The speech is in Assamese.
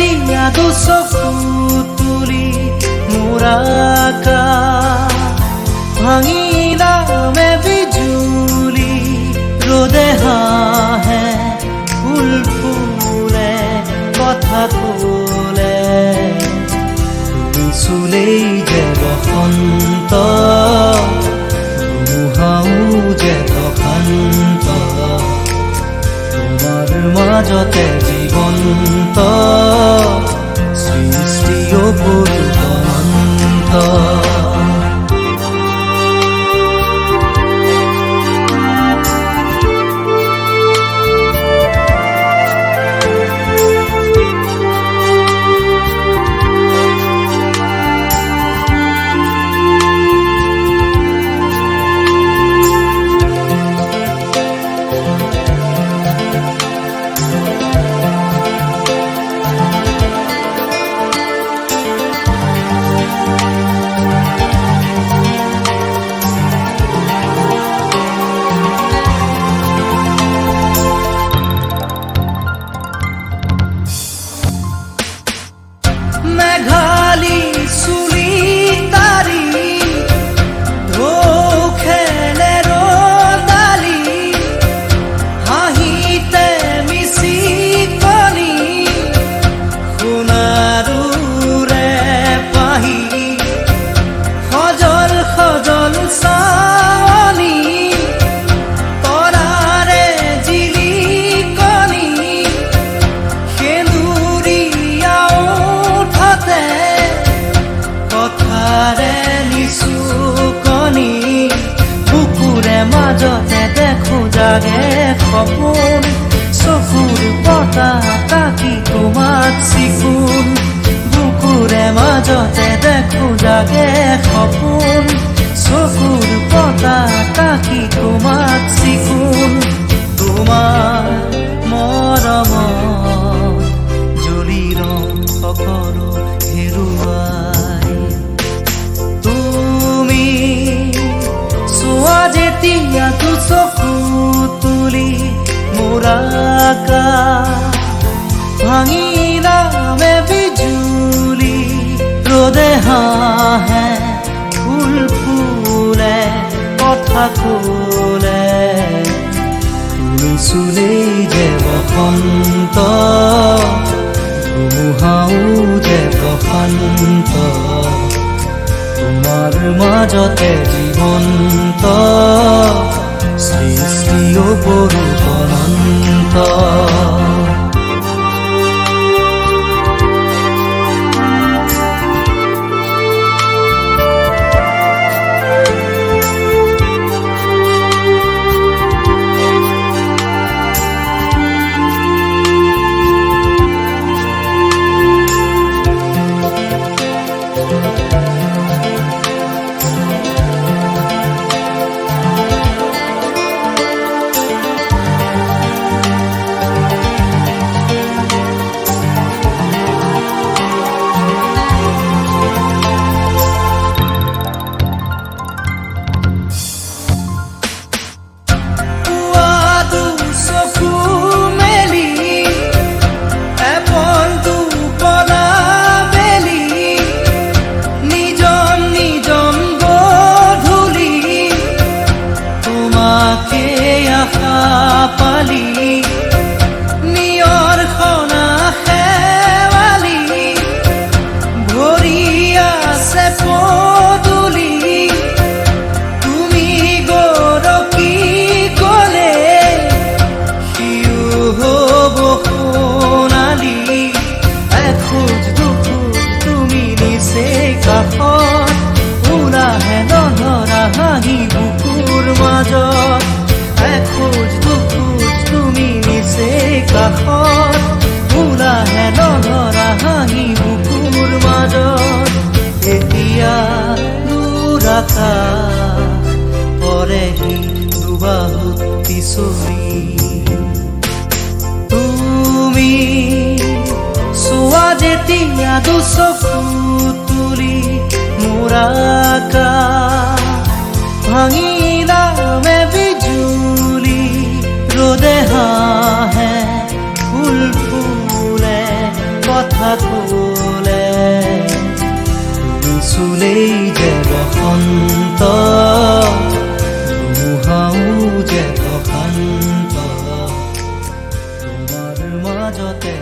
যেতিয়া দুচকু তুলি মোৰ আকাশ ভাঙিলামে বিজুলি ৰ'দে হাঁহে ফুল ফুলে কথা ক'লে তুমি চুলেই যে বসন্ত ধুমুহাও যে প্ৰশান্ত তোমাৰ মাজতে জীৱন্ত সৃষ্টিও অনন্ত মেঘালী চুলি তাৰি ঢৌ খেলে ৰ'দালি হাঁহিতে মিচিকনি সোণাৰুৰে পাহি সজল সজল চাৱনি তৰাৰে জিলিকনি সেন্দুৰীয়া কথাৰে নিচুকনি বুকুৰে মাজতে দেখো জাগে সপোন চকুৰ বতাহ তাকি তোমাক চিকুণ বুকুৰে মাজতে দেখো জাগে সপোন চকুৰ বতাহ তাকি তোমাক চিকুণ তোমাৰ মৰমত জ্বলি ৰং সকলো হেৰুৱাই তুমি চোৱা যেতিয়া দুচকু তুলি মোৰ আকাশ ভাঙিলামে বিজুলি ৰ'দে হাঁহে ফুল ফুলে কথা ক'লে তুমি চুলেই যে বসন্ত ধুমুহাও যে প্ৰশান্ত তোমাৰ মাজতে জীৱন্ত সৃষ্টিও অনন্ত পালি নিয়ৰ খনা শেৱালি ভৰি আছে পদূলি তুমি গৰকি গ'লে সিও হ'ব সোণালী এখোজ দুখোজ তুমি নিচে কাষত ওলাহে নধৰা হাঁহি বুকুৰ মাজত এখোজ দুখোজ তুমি নিচে কাষত ওলাহে নধৰা হাঁহি বুকুৰ মাজত এতিয়া দূৰ আকাশ পৰেহি দুবাহুত পিছলি তুমি চোৱা যেতিয়া দুচকু তুলি মোৰ আকাশ ভাঙিলামে বিজুলি ৰ'দে হাঁহে ফুল ফুলে কথা চুলেই যে বসন্ত ধুমুহাও যে প্ৰশান্ত তোমাৰ মাজতে